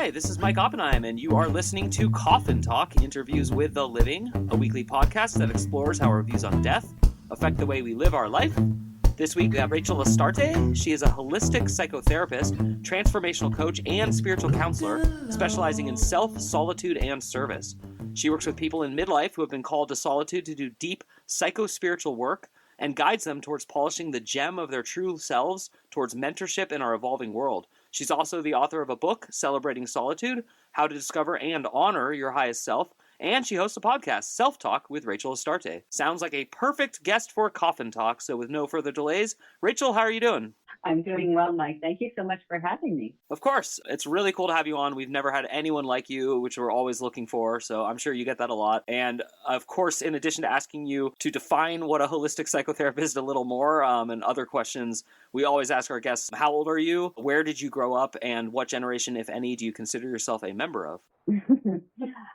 Hi, this is Mike Oppenheim, and you are listening to Coffin Talk, Interviews with the Living, a weekly podcast that explores how our views on death affect the way we live our life. This week we have Rachel Astarte. She is a holistic psychotherapist, transformational coach, and spiritual counselor, specializing in self, solitude, and service. She works with people in midlife who have been called to solitude to do deep psycho-spiritual work and guides them towards polishing the gem of their true selves towards mentorship in our evolving world. She's also the author of a book, Celebrating Solitude, How to Discover and Honor Your Highest Self, and she hosts a podcast, Self-Talk with Rachel Astarte. Sounds like a perfect guest for Coffin Talk, so with no further delays, Rachel, how are you doing? I'm doing well, Mike. Thank you so much for having me. Of course. It's really cool to have you on. We've never had anyone like you, which we're always looking for, so I'm sure you get that a lot. And of course, in addition to asking you to define what a holistic psychotherapist is a little more, and other questions, we always ask our guests, how old are you? Where did you grow up? And what generation, if any, do you consider yourself a member of?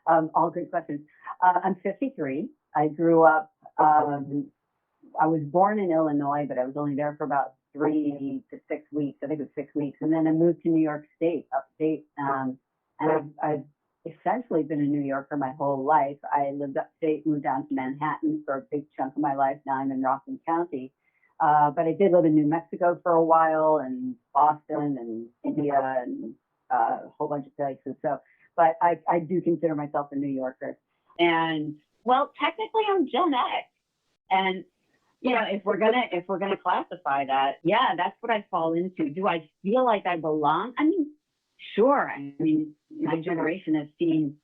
All good questions. I'm 53. I grew up, I was born in Illinois, but I was only there for about 3 to 6 weeks. I think it was 6 weeks. And then I moved to New York State, upstate. And I've essentially been a New Yorker my whole life. I lived upstate, moved down to Manhattan for a big chunk of my life. Now I'm in Rockland County. But I did live in New Mexico for a while, and Boston and India and a whole bunch of places. So, but I do consider myself a New Yorker. And well, technically I'm Gen X. And you know, if we're gonna classify that, yeah, that's what I fall into. Do I feel like I belong? I mean, sure. I mean, my generation has seen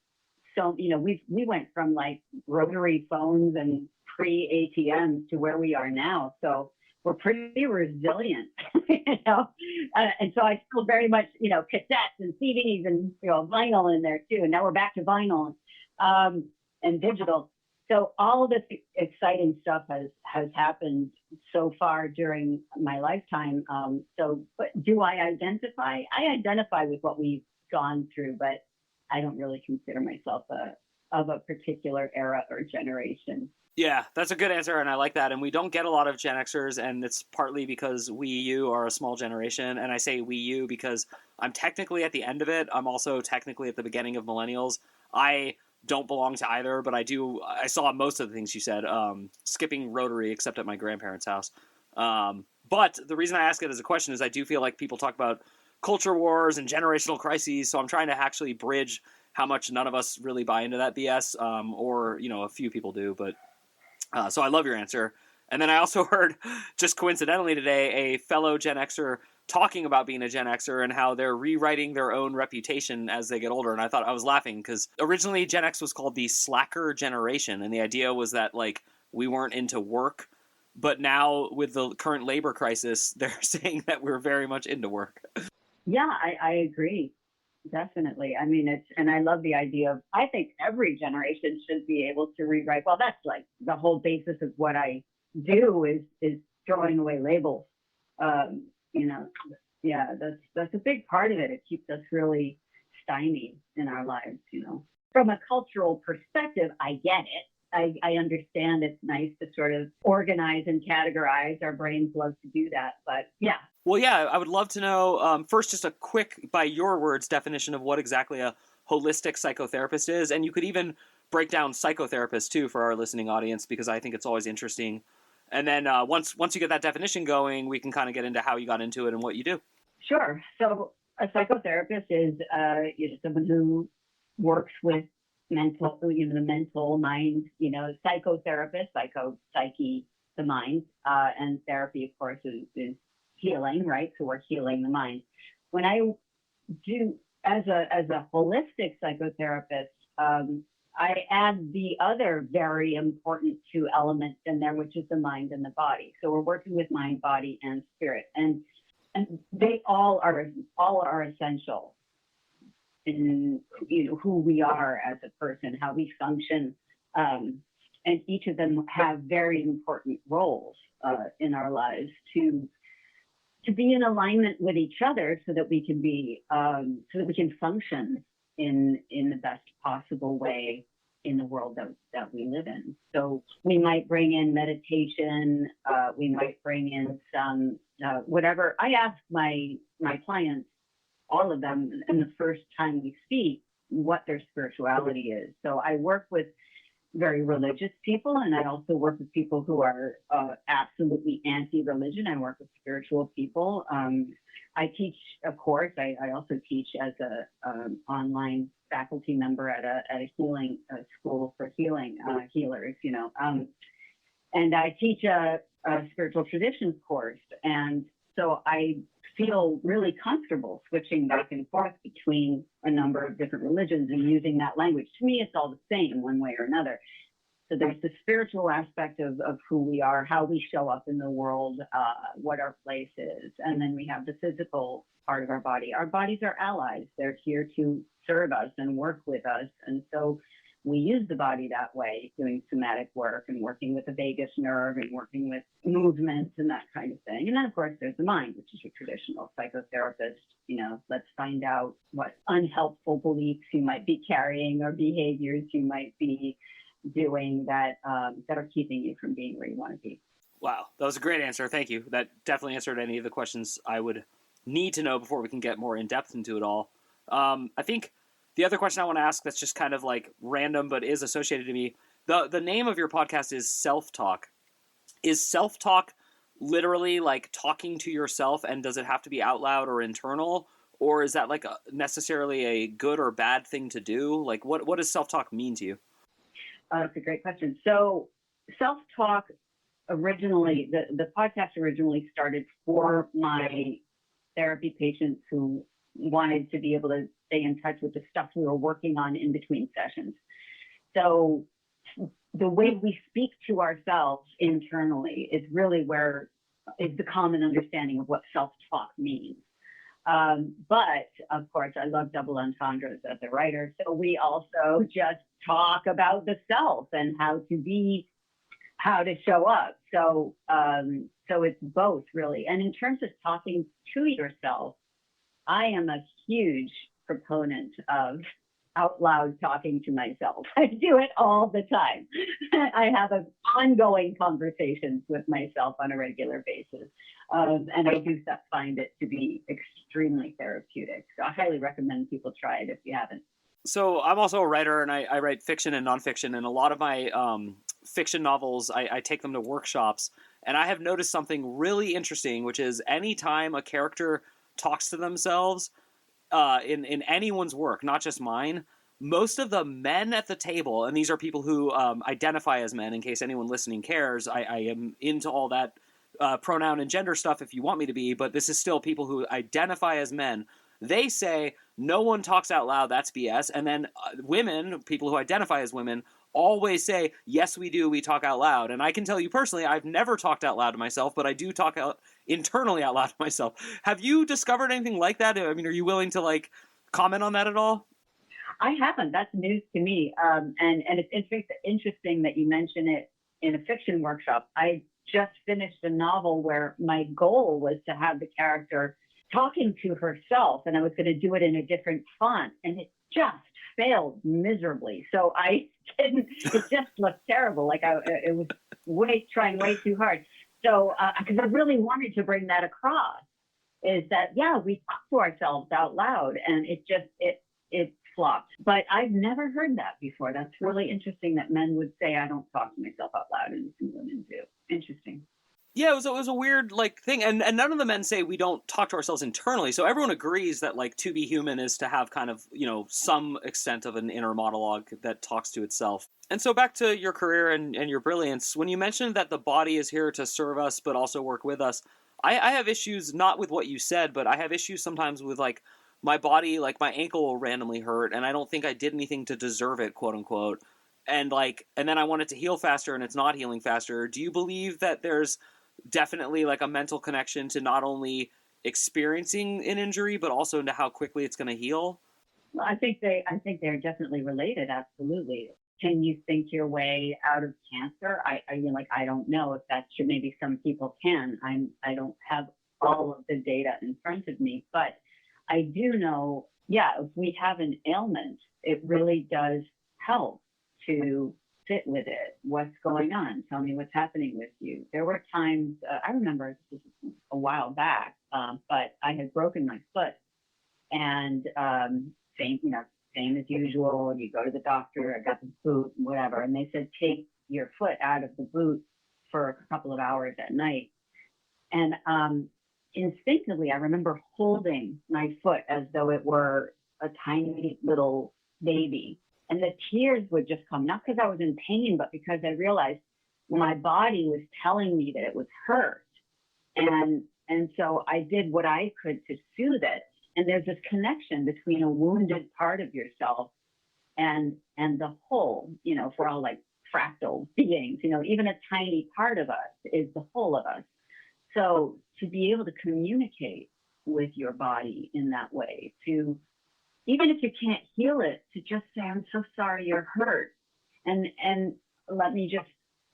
so, you know, we went from like rotary phones and pre-ATMs to where we are now. So we're pretty resilient, you know. And so I still very much, you know, cassettes and CDs and, you know, vinyl in there too. And now we're back to vinyl and digital. So all of this exciting stuff has happened so far during my lifetime. But do I identify? I identify with what we've gone through, but I don't really consider myself of a particular era or generation. Yeah, that's a good answer, and I like that. And we don't get a lot of Gen Xers, and it's partly because we, you, are a small generation. And I say we, you, because I'm technically at the end of it. I'm also technically at the beginning of millennials. I don't belong to either, but I saw most of the things you said, skipping rotary except at my grandparents' house. But the reason I ask it as a question is I do feel like people talk about culture wars and generational crises, so I'm trying to actually bridge how much none of us really buy into that BS, or, you know, a few people do, but so I love your answer. And then I also heard, just coincidentally today, a fellow Gen Xer talking about being a Gen Xer and how they're rewriting their own reputation as they get older. And I thought I was laughing because originally Gen X was called the slacker generation. And the idea was that, like, we weren't into work. But now with the current labor crisis, they're saying that we're very much into work. Yeah, I agree. Definitely. I mean, and I love the idea of, I think every generation should be able to rewrite. Well, that's like the whole basis of what I do is throwing away labels. You know, yeah, that's a big part of it. It keeps us really stymied in our lives, you know. From a cultural perspective, I get it. I understand it's nice to sort of organize and categorize. Our brains love to do that, but yeah. Well, yeah, I would love to know, first, just a quick, by your words, definition of what exactly a holistic psychotherapist is. And you could even break down psychotherapist, too, for our listening audience, because I think it's always interesting. And then once you get that definition going, we can kind of get into how you got into it and what you do. Sure. So a psychotherapist is someone who works with mental, you know, the mental mind, you know, psychotherapist, psyche, the mind, and therapy, of course, is healing, right? So we're healing the mind. When I do as a holistic psychotherapist, I add the other very important two elements in there, which is the mind and the body. So we're working with mind, body, and spirit, and they all are essential in, you know, who we are as a person, how we function, and each of them have very important roles in our lives to be in alignment with each other, so that we can function in the best possible way in the world that we live in. So we might bring in meditation, we might bring in some whatever. I ask my clients all of them in the first time we speak what their spirituality is. So I work with very religious people, and I also work with people who are absolutely anti-religion. I work with spiritual people. I teach a course. I also teach as a online faculty member at a healing school for healing healers. And I teach a spiritual traditions course, and so I feel really comfortable switching back and forth between a number of different religions and using that language. To me, it's all the same one way or another. So there's the spiritual aspect of who we are, how we show up in the world, what our place is. And then we have the physical part of our body. Our bodies are allies. They're here to serve us and work with us. And so we use the body that way, doing somatic work and working with the vagus nerve and working with movements and that kind of thing. And then, of course, there's the mind, which is your traditional psychotherapist. Let's find out what unhelpful beliefs you might be carrying or behaviors you might be doing that are keeping you from being where you want to be. Wow, that was a great answer. Thank you. That definitely answered any of the questions I would need to know before we can get more in depth into it all. I think the other question I want to ask that's just kind of like random but is associated to me, the name of your podcast is Self-Talk. Is self-talk literally like talking to yourself, and does it have to be out loud or internal? Or is that like necessarily a good or bad thing to do? Like what does self-talk mean to you? That's a great question. So self-talk originally, the podcast originally started for my therapy patients who wanted to be able to stay in touch with the stuff we were working on in between sessions. So the way we speak to ourselves internally is really where is the common understanding of what self-talk means. But of course, I love double entendres as a writer. So we also just talk about the self and how to show up. So it's both really. And in terms of talking to yourself, I am a huge proponent of out loud talking to myself. I do it all the time. I have ongoing conversations with myself on a regular basis. And I do find it to be extremely therapeutic. So I highly recommend people try it if you haven't. So I'm also a writer, and I write fiction and nonfiction, and a lot of my fiction novels, I take them to workshops, and I have noticed something really interesting, which is anytime a character talks to themselves in anyone's work, not just mine, most of the men at the table, and these are people who identify as men, in case anyone listening cares, I am into all that pronoun and gender stuff if you want me to be, but this is still people who identify as men. They say, no one talks out loud, that's BS. And then women, people who identify as women, always say, yes, we do, we talk out loud. And I can tell you personally, I've never talked out loud to myself, but I do talk internally out loud to myself. Have you discovered anything like that? I mean, are you willing to comment on that at all? I haven't. That's news to me. And it's interesting that you mention it in a fiction workshop. I just finished a novel where my goal was to have the character talking to herself, and I was going to do it in a different font, and it just failed miserably. So it just looked terrible. It was trying way too hard. So, because I really wanted to bring that across, is that, yeah, we talk to ourselves out loud, and it flopped. But I've never heard that before. That's really interesting that men would say, I don't talk to myself out loud, and women do. Interesting. Yeah, it was a weird thing, and none of the men say we don't talk to ourselves internally. So everyone agrees that to be human is to have kind of some extent of an inner monologue that talks to itself. And so back to your career and your brilliance, when you mentioned that the body is here to serve us but also work with us, I have issues not with what you said, but I have issues sometimes with my body, my ankle will randomly hurt, and I don't think I did anything to deserve it, quote unquote. And then I want it to heal faster, and it's not healing faster. Do you believe that there's definitely a mental connection to not only experiencing an injury, but also into how quickly it's going to heal? Well, I think they're definitely related. Absolutely. Can you think your way out of cancer? I don't know if that's true. Maybe some people can. I don't have all of the data in front of me, but I do know, if we have an ailment, it really does help to sit with it. What's going on? Tell me what's happening with you. There were times, I remember this was a while back, but I had broken my foot, And same, same as usual. You go to the doctor, I got the boot, whatever. And they said, take your foot out of the boot for a couple of hours at night. And instinctively, I remember holding my foot as though it were a tiny little baby. And the tears would just come, not because I was in pain, but because I realized my body was telling me that it was hurt. And so I did what I could to soothe it. And there's this connection between a wounded part of yourself and the whole, if we're all like fractal beings, even a tiny part of us is the whole of us. So to be able to communicate with your body in that way, to, even if you can't heal it, to just say, I'm so sorry you're hurt. And let me just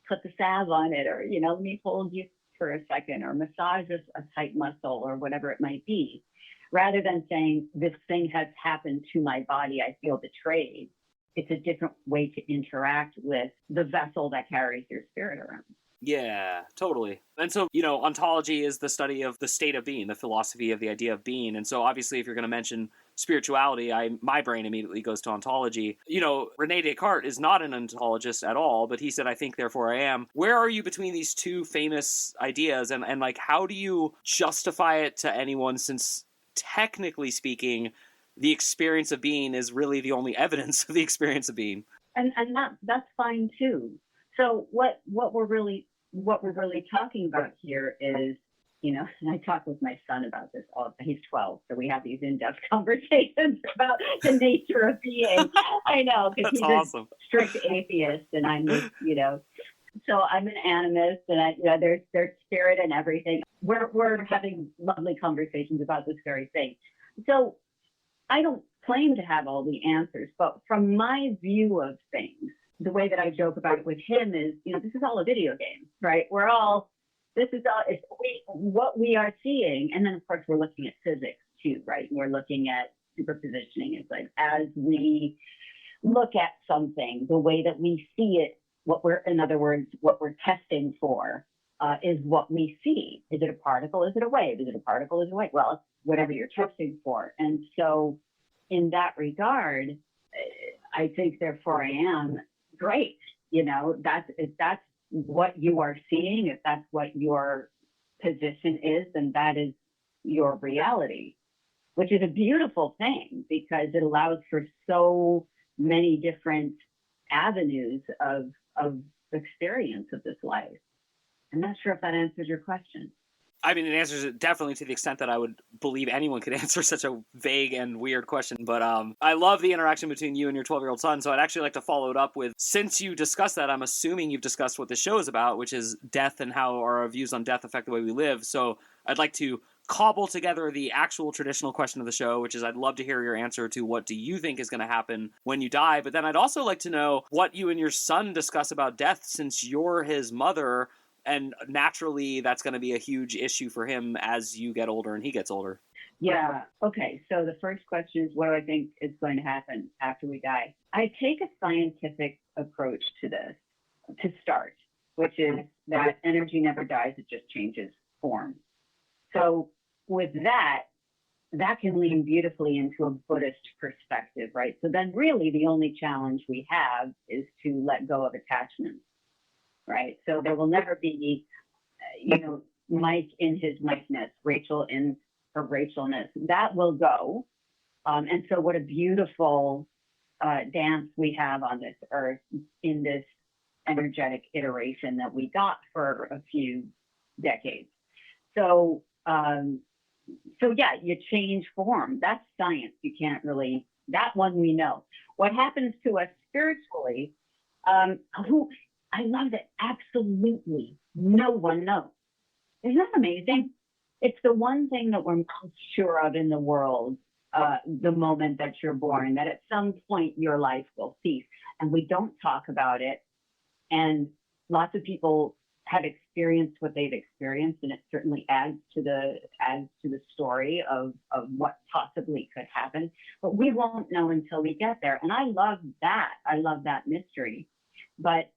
put the salve on it, or, let me hold you for a second, or massage a tight muscle, or whatever it might be, rather than saying, this thing has happened to my body, I feel betrayed. It's a different way to interact with the vessel that carries your spirit around. Yeah, totally. And so, ontology is the study of the state of being, the philosophy of the idea of being. And so obviously if you're going to mention spirituality, my brain immediately goes to ontology. Rene Descartes is not an ontologist at all, but he said, I think, therefore I am. Where are you between these two famous ideas? And like, how do you justify it to anyone, since technically speaking, the experience of being is really the only evidence of the experience of being? And that's fine too. So what we're really talking about here is, and I talk with my son about this all. He's 12, so we have these in-depth conversations about the nature of being. I know, because he's awesome. A strict atheist, and I'm, so I'm an animist, and there's spirit and everything. We're having lovely conversations about this very thing. So I don't claim to have all the answers, but from my view of things, the way that I joke about it with him is, this is all a video game, right? It's what we are seeing. And then of course we're looking at physics too, right? We're looking at superpositioning. It's like, as we look at something, the way that we see it, in other words, what we're testing for is what we see. Is it a particle? Is it a wave? Is it a particle? Is it a wave? Well, it's whatever you're testing for. And so in that regard, I think, therefore I am, great. If that's what you are seeing, if that's what your position is, then that is your reality, which is a beautiful thing, because it allows for so many different avenues of experience of this life. I'm not sure if that answers your question. I mean, it answers it definitely to the extent that I would believe anyone could answer such a vague and weird question. But I love the interaction between you and your 12-year-old son. So I'd actually like to follow it up with, since you discussed that, I'm assuming you've discussed what the show is about, which is death and how our views on death affect the way we live. So I'd like to cobble together the actual traditional question of the show, which is, I'd love to hear your answer to what do you think is going to happen when you die. But then I'd also like to know what you and your son discuss about death, since you're his mother. And naturally, that's going to be a huge issue for him as you get older and he gets older. Yeah. Okay. So the first question is, what do I think is going to happen after we die? I take a scientific approach to this to start, which is that energy never dies. It just changes form. So with that can lean beautifully into a Buddhist perspective, right? So then really the only challenge we have is to let go of attachment. Right. So there will never be, Mike in his Mike-ness, Rachel in her Rachel-ness. That will go. And so what a beautiful dance we have on this earth in this energetic iteration that we got for a few decades. So yeah, you change form. That's science. You can't really, that one we know. What happens to us spiritually, I love that absolutely no one knows. Isn't that amazing? It's the one thing that we're most sure of in the world, the moment that you're born, that at some point your life will cease. And we don't talk about it. And lots of people have experienced what they've experienced, and it certainly adds to the story of what possibly could happen. But we won't know until we get there. And I love that. I love that mystery. But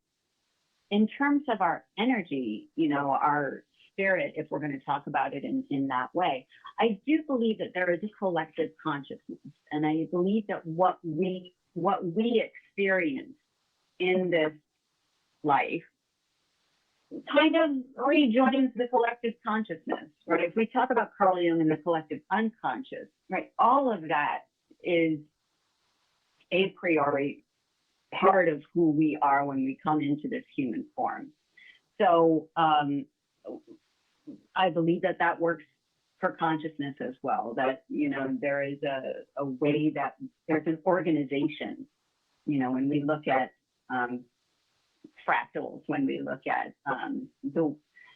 in terms of our energy, our spirit, if we're going to talk about it in that way. I do believe that there is a collective consciousness, and I believe that what we experience in this life kind of rejoins the collective consciousness, right? If we talk about Carl Jung and the collective unconscious, right, all of that is a priori part of who we are when we come into this human form. So I believe that that works for consciousness as well, that, you know, there is a way that there's an organization, you know, when we look at fractals, when we look at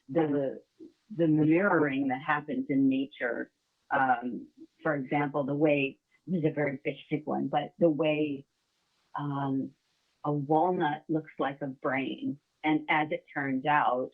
the mirroring that happens in nature. For example, the way, this is a very basic one, but the way a walnut looks like a brain. And as it turns out,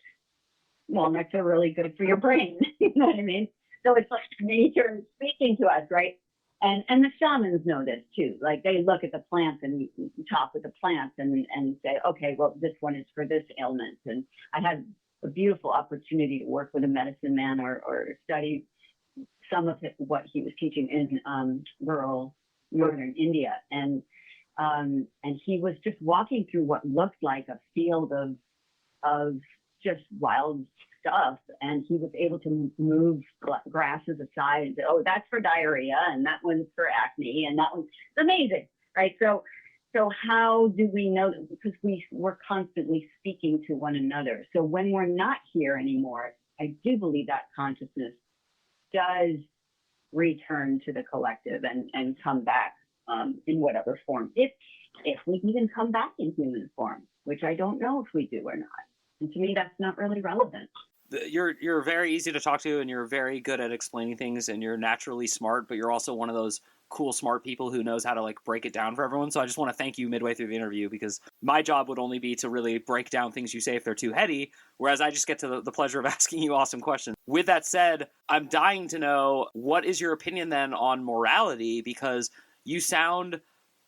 walnuts are really good for your brain. You know what I mean? So it's like nature speaking to us, right? And the shamans know this too. Like they look at the plants and we talk with the plants and say, okay, well, this one is for this ailment. And I had a beautiful opportunity to work with a medicine man or study some of what he was teaching in rural northern India. And he was just walking through what looked like a field of just wild stuff, and he was able to move grasses aside and say, oh, that's for diarrhea, and that one's for acne, and that one's amazing, right? So how do we know that? Because we're constantly speaking to one another. So when we're not here anymore, I do believe that consciousness does return to the collective and come back in whatever form, if we even come back in human form, which I don't know if we do or not. And to me, that's not really relevant. You're very easy to talk to, and you're very good at explaining things, and you're naturally smart, but you're also one of those cool, smart people who knows how to like break it down for everyone. So I just want to thank you midway through the interview, because my job would only be to really break down things you say if they're too heady, whereas I just get to the pleasure of asking you awesome questions. With that said, I'm dying to know, what is your opinion then on morality? Because you sound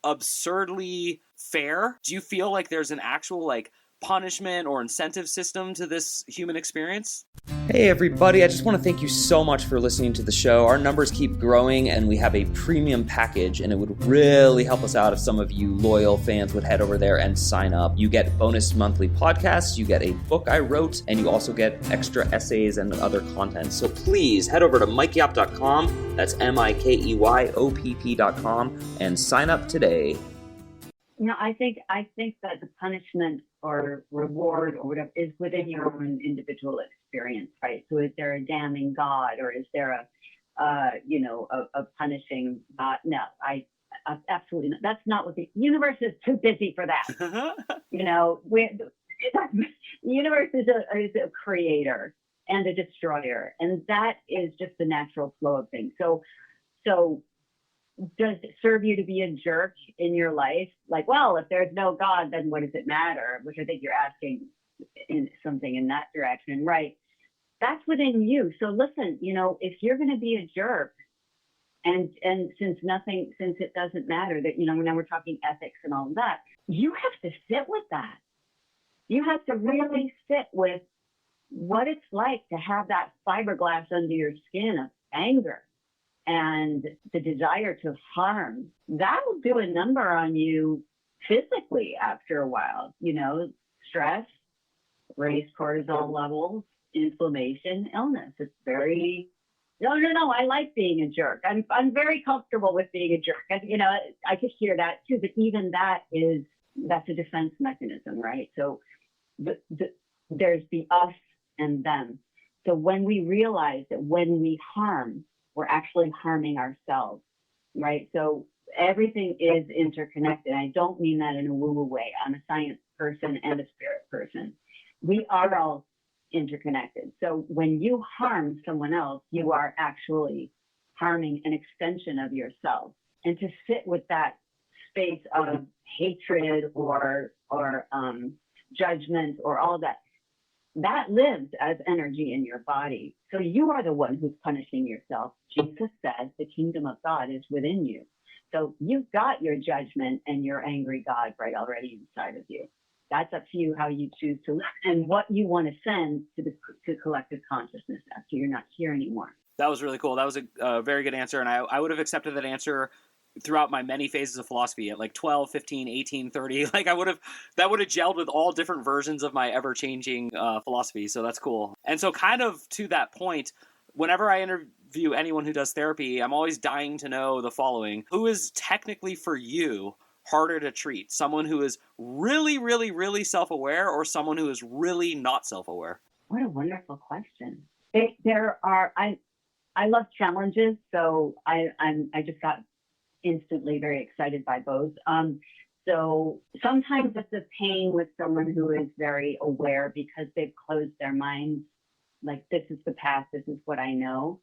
absurdly fair. Do you feel like there's an actual like punishment or incentive system to this human experience? Hey everybody, I just want to thank you so much for listening to the show. Our numbers keep growing and we have a premium package, and it would really help us out if some of you loyal fans would head over there and sign up. You get bonus monthly podcasts, you get a book I wrote, and you also get extra essays and other content. So please head over to mikeyop.com, that's MIKEYOPP.com, and sign up today. You know, I think that the punishment or reward or whatever is within your own individual experience, right? So is there a damning God, or is there a punishing God? No, I absolutely not. That's not what the universe is too busy for that. You know, the universe is a creator and a destroyer, and that is just the natural flow of things. So does it serve you to be a jerk in your life? Like, well, if there's no God, then what does it matter? Which I think you're asking in something in that direction, right? That's within you. So listen, you know, if you're going to be a jerk, and since it doesn't matter that, you know, now we're talking ethics and all of that, you have to sit with that. You have to really sit with what it's like to have that fiberglass under your skin of anger and the desire to harm. That will do a number on you physically after a while. You know, stress, raised cortisol levels, inflammation, illness. It's very, no, I like being a jerk. I'm very comfortable with being a jerk. And, you know, I could hear that too, but even that's a defense mechanism, right? So there's the us and them. So when we realize that when we harm, we're actually harming ourselves, right? So everything is interconnected. I don't mean that in a woo-woo way. I'm a science person and a spirit person. We are all interconnected. So when you harm someone else, you are actually harming an extension of yourself. And to sit with that space of hatred or judgment or all that lives as energy in your body. So you are the one who's punishing yourself. Jesus says the kingdom of God is within you. So you've got your judgment and your angry God right already inside of you. That's up to you how you choose to live and what you want to send to collective consciousness after you're not here anymore. That was really cool. That was a very good answer, and I would have accepted that answer throughout my many phases of philosophy at like 12, 15, 18, 30. Like that would have gelled with all different versions of my ever-changing philosophy, so that's cool. And so kind of to that point, whenever I interview anyone who does therapy, I'm always dying to know the following. Who is technically for you harder to treat? Someone who is really, really, really self-aware, or someone who is really not self-aware? What a wonderful question. I love challenges, so I just got instantly very excited by both. So sometimes it's a pain with someone who is very aware because they've closed their minds, like this is the past, this is what I know.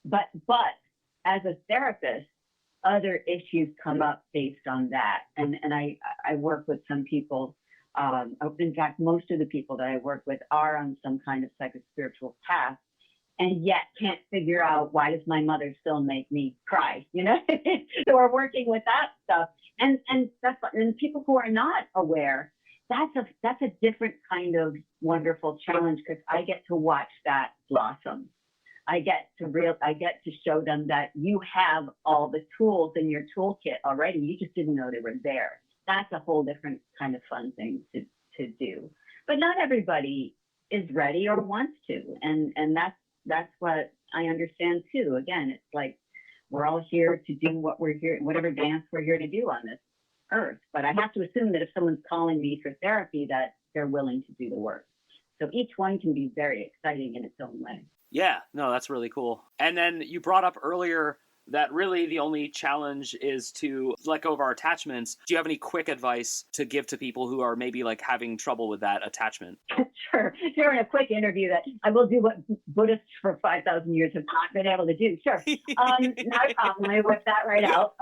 But as a therapist, other issues come up based on that. And I work with some people. In fact, most of the people that I work with are on some kind of psychospiritual path, and yet can't figure out, why does my mother still make me cry? You know, so we're working with that stuff. And people who are not aware, that's a different kind of wonderful challenge, because I get to watch that blossom. I get to show them that you have all the tools in your toolkit already. You just didn't know they were there. That's a whole different kind of fun thing to do. But not everybody is ready or wants to, and that's what I understand too. Again, it's like we're all here to do what we're here, whatever dance we're here to do on this earth. But I have to assume that if someone's calling me for therapy, that they're willing to do the work. So each one can be very exciting in its own way. Yeah, no, that's really cool. And then you brought up earlier that really the only challenge is to let go of our attachments. Do you have any quick advice to give to people who are maybe like having trouble with that attachment? Sure. In a quick interview that I will do what Buddhists for 5,000 years have not been able to do. Sure. Not a problem. I whip that right out.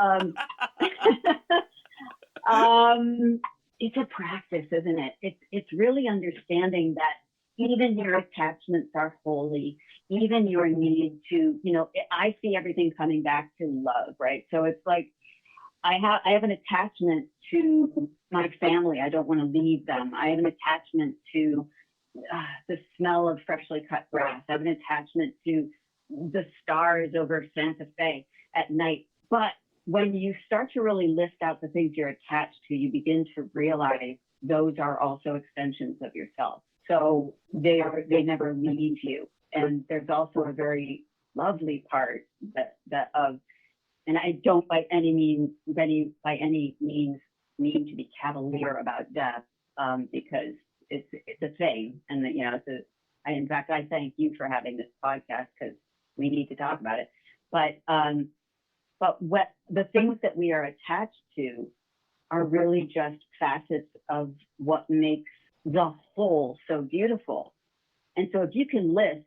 It's a practice, isn't it? It's really understanding that even your attachments are holy, even your need to, I see everything coming back to love, right? So it's like, I have an attachment to my family. I don't want to leave them. I have an attachment to the smell of freshly cut grass. I have an attachment to the stars over Santa Fe at night. But when you start to really list out the things you're attached to, you begin to realize those are also extensions of yourself. So they never leave you. And there's also a very lovely part that and I don't by any means mean to be cavalier about death, because it's a thing, and in fact I thank you for having this podcast, because we need to talk about it. But what the things that we are attached to are really just facets of what makes the whole so beautiful. And so if you can list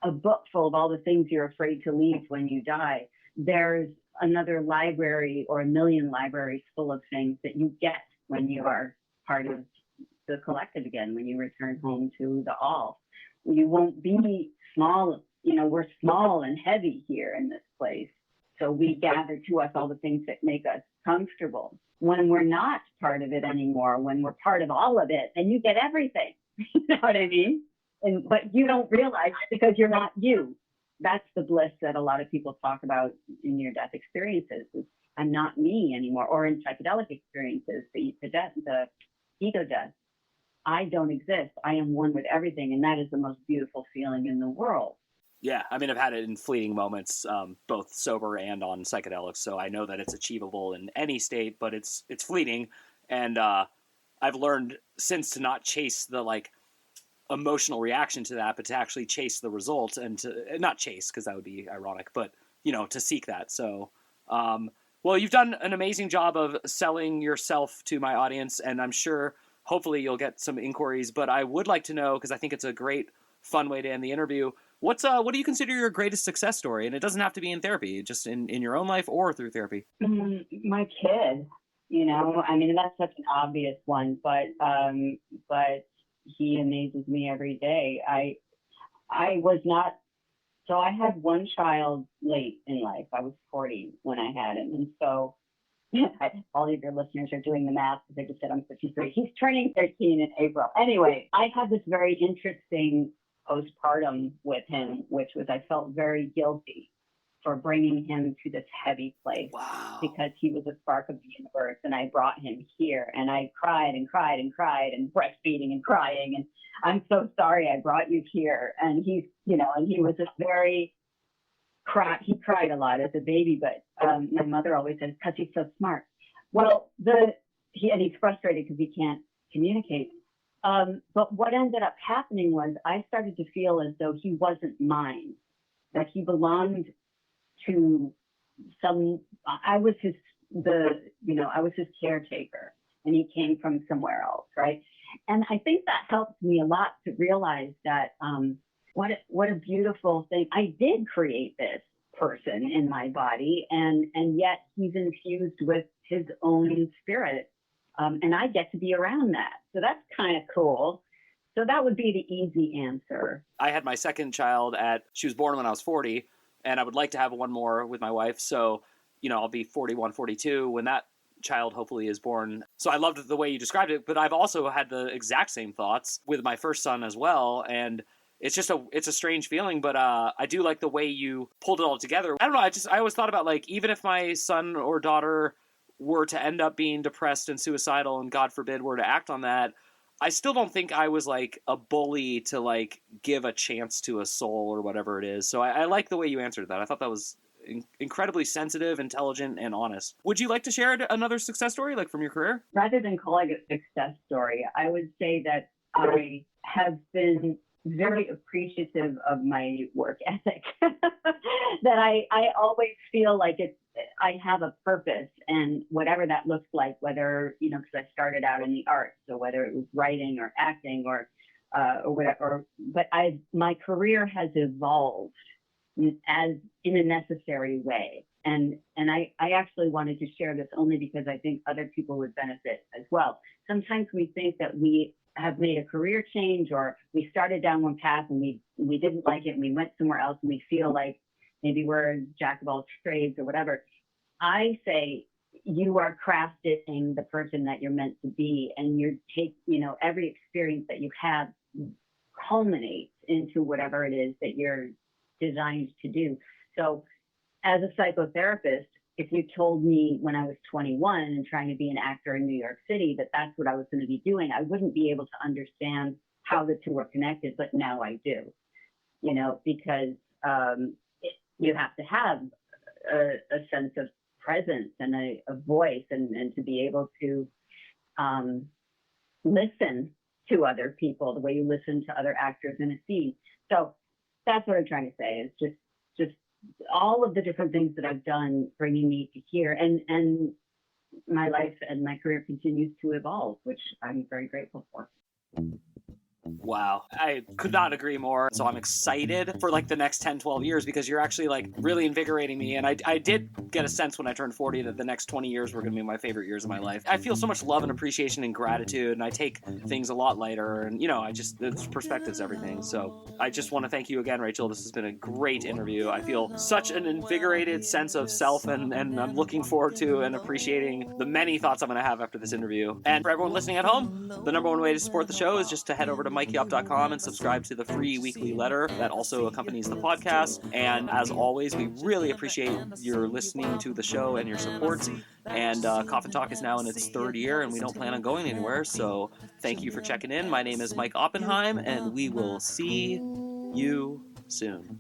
a book full of all the things you're afraid to leave when you die, there's another library or a million libraries full of things that you get when you are part of the collective again, when you return home to the all. You won't be small, we're small and heavy here in this place. So we gather to us all the things that make us comfortable. When we're not part of it anymore, when we're part of all of it, then you get everything. You know what I mean? But you don't realize it because you're not you. That's the bliss that a lot of people talk about in near-death experiences. Is I'm not me anymore, or in psychedelic experiences, the ego death. I don't exist. I am one with everything, and that is the most beautiful feeling in the world. Yeah, I mean, I've had it in fleeting moments, both sober and on psychedelics, so I know that it's achievable in any state, but it's fleeting, and I've learned since to not chase the emotional reaction to that, but to actually chase the result, and to not chase because that would be ironic, but to seek that. So, well, you've done an amazing job of selling yourself to my audience, and I'm sure hopefully you'll get some inquiries. But I would like to know, because I think it's a great, fun way to end the interview. What do you consider your greatest success story? And it doesn't have to be in therapy, just in your own life or through therapy. My kid, I mean, that's such an obvious one, but he amazes me every day. I had one child late in life. I was 40 when I had him. And so all of your listeners are doing the math because I just said I'm 53. He's turning 13 in April. Anyway, I had this very interesting postpartum with him, which was I felt very guilty for bringing him to this heavy place. Wow. Because he was a spark of the universe and I brought him here and I cried and cried and cried and breastfeeding and crying and I'm so sorry I brought you here. And he's, and he was just he cried a lot as a baby, but my mother always says, because he's so smart. Well, he's frustrated because he can't communicate. But what ended up happening was I started to feel as though he wasn't mine, that he belonged to I was his caretaker and he came from somewhere else, right? And I think that helped me a lot to realize that what a beautiful thing. I did create this person in my body and yet he's infused with his own spirit. And I get to be around that. So that's kind of cool. So that would be the easy answer. I had my second child she was born when I was 40, and I would like to have one more with my wife. So, I'll be 41, 42 when that child hopefully is born. So I loved the way you described it, but I've also had the exact same thoughts with my first son as well. And it's a strange feeling, but I do like the way you pulled it all together. I don't know. I always thought about even if my son or daughter were to end up being depressed and suicidal and God forbid were to act on that, I still don't think I was a bully to give a chance to a soul or whatever it is. So I like the way you answered that. I thought that was incredibly sensitive, intelligent, and honest. Would you like to share another success story from your career? Rather than calling it a success story, I would say that I have been very appreciative of my work ethic. That I always feel like I have a purpose, and whatever that looks like, whether, because I started out in the arts, so whether it was writing or acting or whatever, but my career has evolved as in a necessary way. And I actually wanted to share this only because I think other people would benefit as well. Sometimes we think that we have made a career change, or we started down one path and we didn't like it and we went somewhere else and we feel like maybe we're a jack of all trades or whatever. I say you are crafting the person that you're meant to be, and every experience that you have culminates into whatever it is that you're designed to do. So as a psychotherapist, if you told me when I was 21 and trying to be an actor in New York City that that's what I was going to be doing, I wouldn't be able to understand how the two are connected, but now I do, because you have to have a sense of presence and a voice and to be able to listen to other people the way you listen to other actors in a scene. So that's what I'm trying to say, is just all of the different things that I've done bringing me to here, and my life and my career continues to evolve, which I'm very grateful for. Wow. I could not agree more. So I'm excited for the next 10, 12 years because you're actually really invigorating me. And I did get a sense when I turned 40 that the next 20 years were going to be my favorite years of my life. I feel so much love and appreciation and gratitude, and I take things a lot lighter. And, perspective's everything. So I just want to thank you again, Rachel. This has been a great interview. I feel such an invigorated sense of self, and I'm looking forward to and appreciating the many thoughts I'm going to have after this interview. And for everyone listening at home, the number one way to support the show is just to head over to mikeyup.com and subscribe to the free weekly letter that also accompanies the podcast. And as always, we really appreciate your listening to the show and your support. And Coffin Talk is now in its third year, and we don't plan on going anywhere. So thank you for checking in. My name is Mike Oppenheim, and we will see you soon.